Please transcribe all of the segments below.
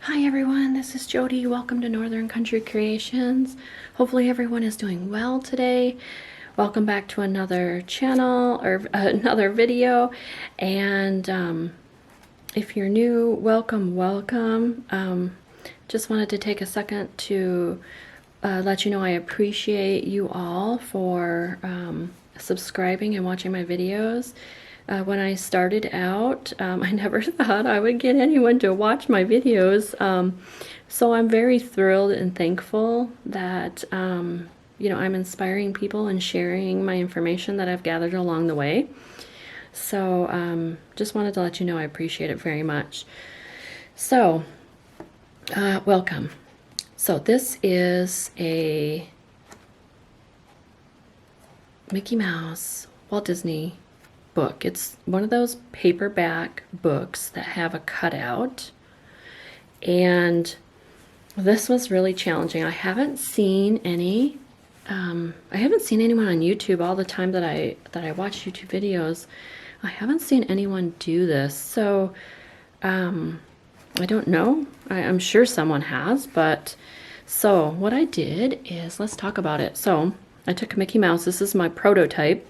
Hi everyone, this is Jody. Welcome to Northern Country Creations. Hopefully everyone is doing well today. Welcome back to another channel or another video. And if you're new, welcome. Just wanted to take a second to let you know I appreciate you all for subscribing and watching my videos. When I started out, I never thought I would get anyone to watch my videos. So I'm very thrilled and thankful that, you know, I'm inspiring people and sharing my information that I've gathered along the way. So just wanted to let you know I appreciate it very much. So, welcome. So this is a Mickey Mouse, Walt Disney book. It's one of those paperback books that have a cutout, and this was really challenging. I haven't seen anyone on YouTube. All the time that I watch YouTube videos, I haven't seen anyone do this. So I don't know. I'm sure someone has, but so what I did is, let's talk about it. So I took Mickey Mouse. This is my prototype.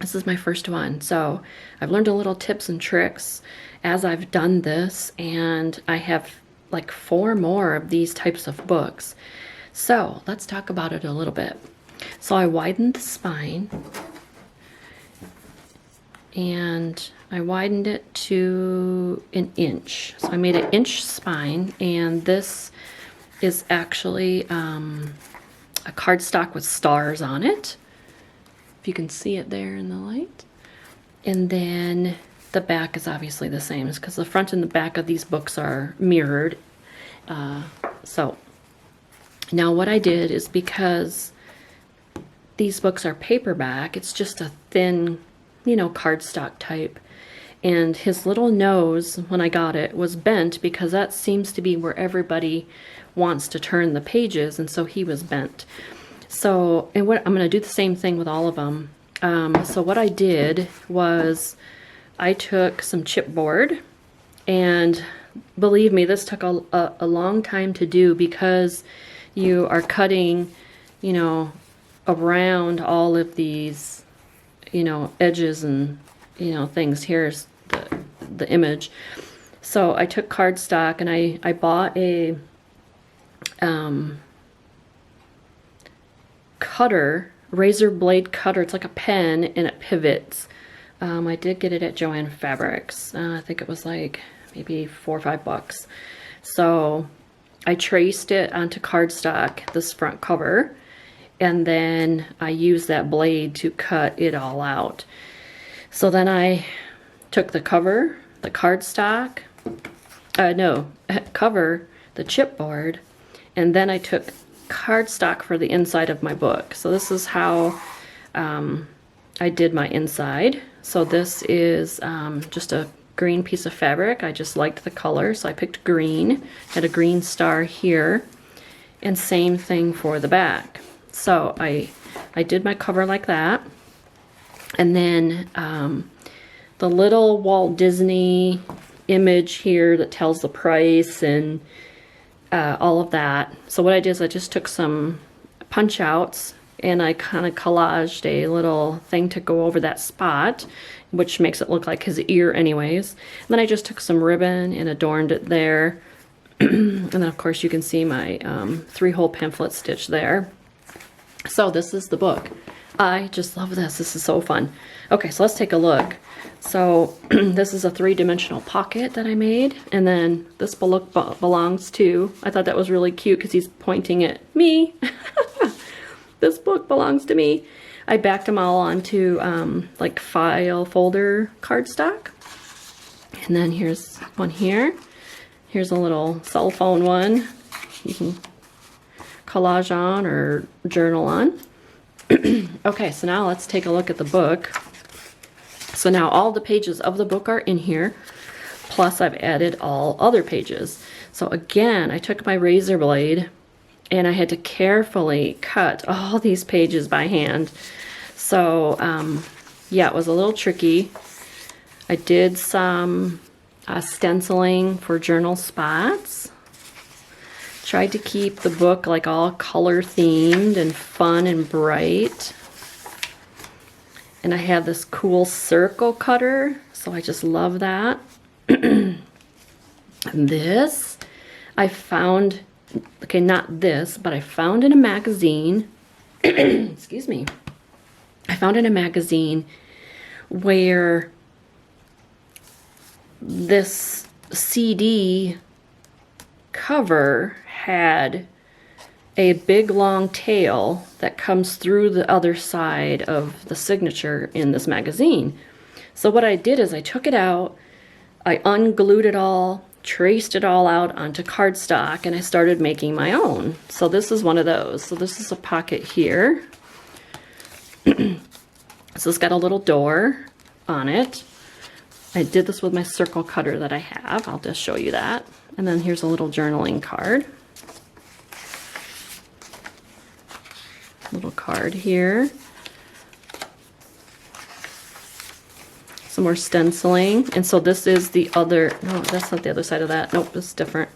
This is my first one. So I've learned a little tips and tricks as I've done this, and I have like 4 more of these types of books. So let's talk about it a little bit. So I widened the spine, and I widened it to 1 inch. So I made an 1-inch spine, and this is actually a cardstock with stars on it. You can see it there in the light. And then the back is obviously the same, because the front and the back of these books are mirrored. So now what I did is, because these books are paperback, it's just a thin, you know, cardstock type. And his little nose, when I got it, was bent, because that seems to be where everybody wants to turn the pages, and so he was bent. So, and what I'm going to do the same thing with all of them. So what I did was I took some chipboard, and believe me, this took a long time to do, because you are cutting, you know, around all of these, you know, edges and, you know, things. Here's the image. So I took cardstock, and I bought a cutter, razor blade cutter. It's like a pen, and it pivots. I did get it at Joann Fabrics. I think it was like maybe $4 or $5. So I traced it onto cardstock, this front cover, and then I used that blade to cut it all out. So then I took the cover, the cardstock, cover, the chipboard, and then I took cardstock for the inside of my book. So this is how I did my inside. So this is just a green piece of fabric. I just liked the color, so I picked green. Had a green star here, and same thing for the back. So I did my cover like that, and then the little Walt Disney image here that tells the price and all of that. So what I did is I just took some punch outs, and I kind of collaged a little thing to go over that spot, which makes it look like his ear anyways. And then I just took some ribbon and adorned it there. And then of course you can see my 3-hole pamphlet stitch there. So this is the book. I just love this. This is so fun. Okay, so let's take a look. So this is a 3-dimensional pocket that I made, and then this book belongs to, I thought that was really cute because he's pointing at me. This book belongs to me. I backed them all onto like file folder cardstock. And then here's one here. Here's a little cell phone one you can collage on or journal on. Okay, so now let's take a look at the book. So now all the pages of the book are in here, plus I've added all other pages. So again, I took my razor blade, and I had to carefully cut all these pages by hand. So yeah, it was a little tricky. I did some stenciling for journal spots. Tried to keep the book like all color themed and fun and bright. And I have this cool circle cutter, so I just love that. This I found, okay, not this, but I found in a magazine. Excuse me. I found in a magazine where this CD cover had a big long tail that comes through the other side of the signature in this magazine. So what I did is I took it out, I unglued it all, traced it all out onto cardstock, and I started making my own. So this is one of those. So this is a pocket here. So it's got a little door on it. I did this with my circle cutter that I have. I'll just show you that. And then here's a little journaling card. Little card here. Some more stenciling. And so this is the other, no, that's not the other side of that. Nope, it's different.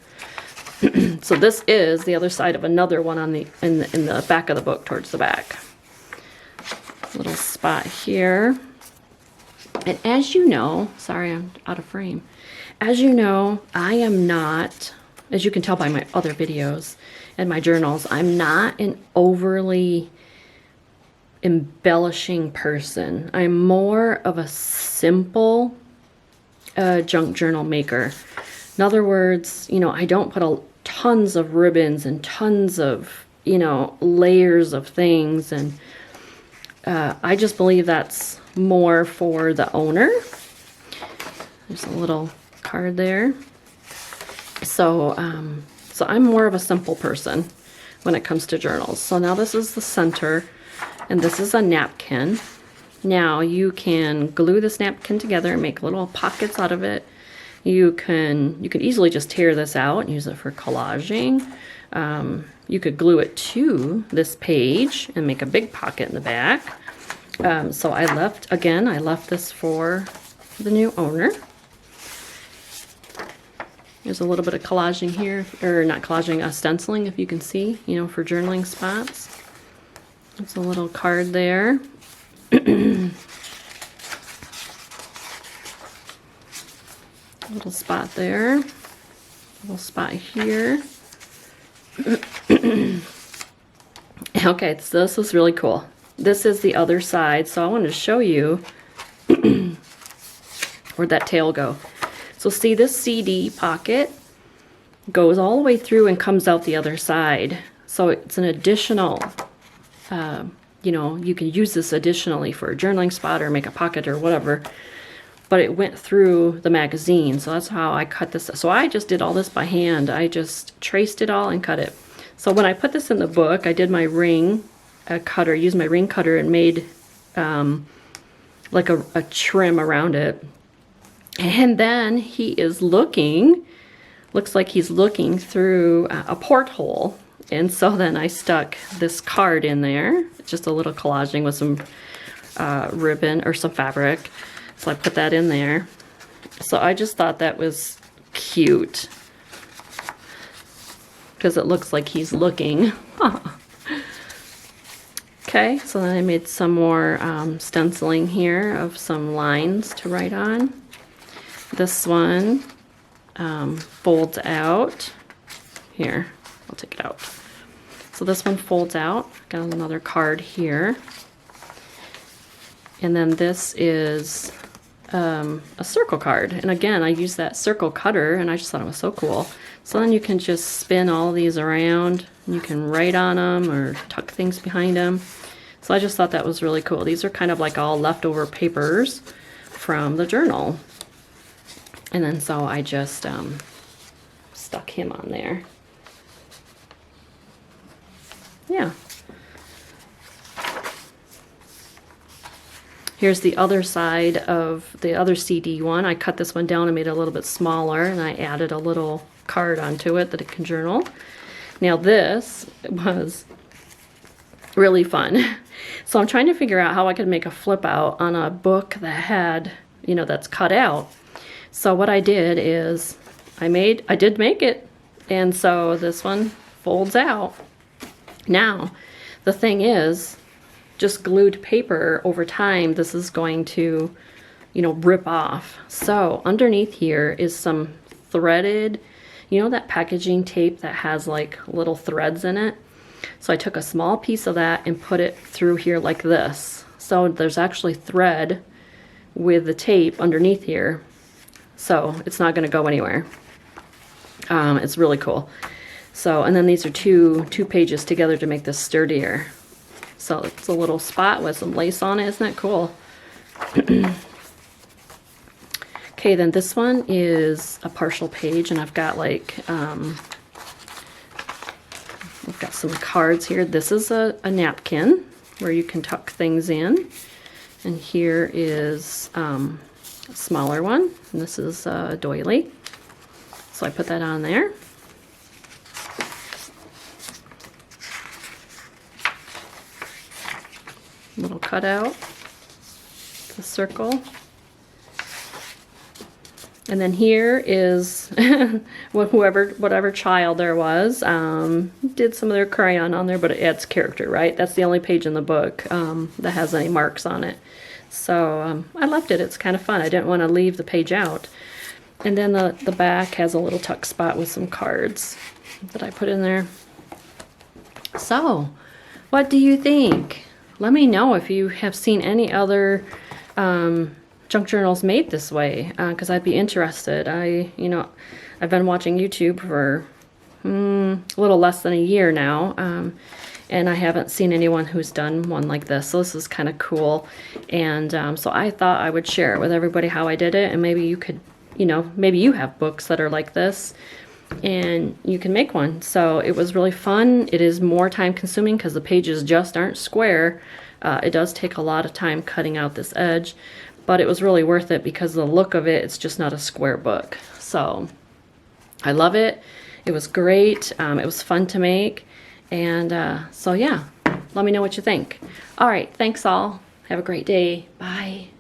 So this is the other side of another one on the in the back of the book, towards the back. Little spot here. And as you know, sorry, I'm out of frame. As you know, I am not, as you can tell by my other videos and my journals, I'm not an overly embellishing person. I'm more of a simple junk journal maker. In other words, you know, I don't put tons of ribbons and tons of, you know, layers of things, and I just believe that's more for the owner. There's a little card there. So, so I'm more of a simple person when it comes to journals. So now this is the center, and this is a napkin. Now you can glue this napkin together and make little pockets out of it. You can easily just tear this out and use it for collaging. You could glue it to this page and make a big pocket in the back. So I left this for the new owner. There's a little bit of collaging here, or not collaging, stenciling, if you can see, you know, for journaling spots. There's a little card there. Little spot there. Little spot here. Okay, so this is really cool. This is the other side, so I wanted to show you where'd that tail go. So see, this CD pocket goes all the way through and comes out the other side. So it's an additional, you know, you can use this additionally for a journaling spot or make a pocket or whatever. But it went through the magazine, so that's how I cut this. So I just did all this by hand. I just traced it all and cut it. So when I put this in the book, I did my ring cutter, used my ring cutter and made like a trim around it. And then he is looks like he's looking through a porthole. And so then I stuck this card in there, just a little collaging with some ribbon or some fabric. So I put that in there. So I just thought that was cute, because it looks like he's looking. Okay, so then I made some more stenciling here of some lines to write on. This one folds out. Here, I'll take it out. So this one folds out. Got another card here. And then this is a circle card. And again, I used that circle cutter and I just thought it was so cool. So then you can just spin all these around and you can write on them or tuck things behind them. So I just thought that was really cool. These are kind of like all leftover papers from the journal. And then so I just stuck him on there. Yeah. Here's the other side of the other CD one. I cut this one down and made it a little bit smaller, and I added a little card onto it that it can journal. Now this was really fun. So I'm trying to figure out how I could make a flip out on a book that had, you know, that's cut out. So what I did is I did make it. And so this one folds out. Now, the thing is, just glued paper over time, this is going to, you know, rip off. So underneath here is some threaded, you know, that packaging tape that has like little threads in it. So I took a small piece of that and put it through here like this. So there's actually thread with the tape underneath here. So it's not going to go anywhere. It's really cool. So, and then these are two pages together to make this sturdier. So it's a little spot with some lace on it. Isn't that cool? Okay, then this one is a partial page, and I've got like, we've got some cards here. This is a napkin where you can tuck things in. And here is a smaller one, and this is a doily. So I put that on there. Little cutout, the circle. And then here is whatever child there was, did some of their crayon on there, but it adds character, right? That's the only page in the book that has any marks on it. So I left it. It's kind of fun. I didn't want to leave the page out. And then the back has a little tuck spot with some cards that I put in there. So, what do you think? Let me know if you have seen any other junk journals made this way, because I'd be interested. I've been watching YouTube for a little less than a year now, and I haven't seen anyone who's done one like this. So this is kind of cool, and so I thought I would share it with everybody how I did it, and maybe you could, maybe you have books that are like this, and you can make one. So it was really fun. It is more time consuming because the pages just aren't square. It does take a lot of time cutting out this edge, but it was really worth it because the look of it, it's just not a square book. So I love it. It was great. It was fun to make. And so yeah, let me know what you think. All right, thanks all. Have a great day. Bye.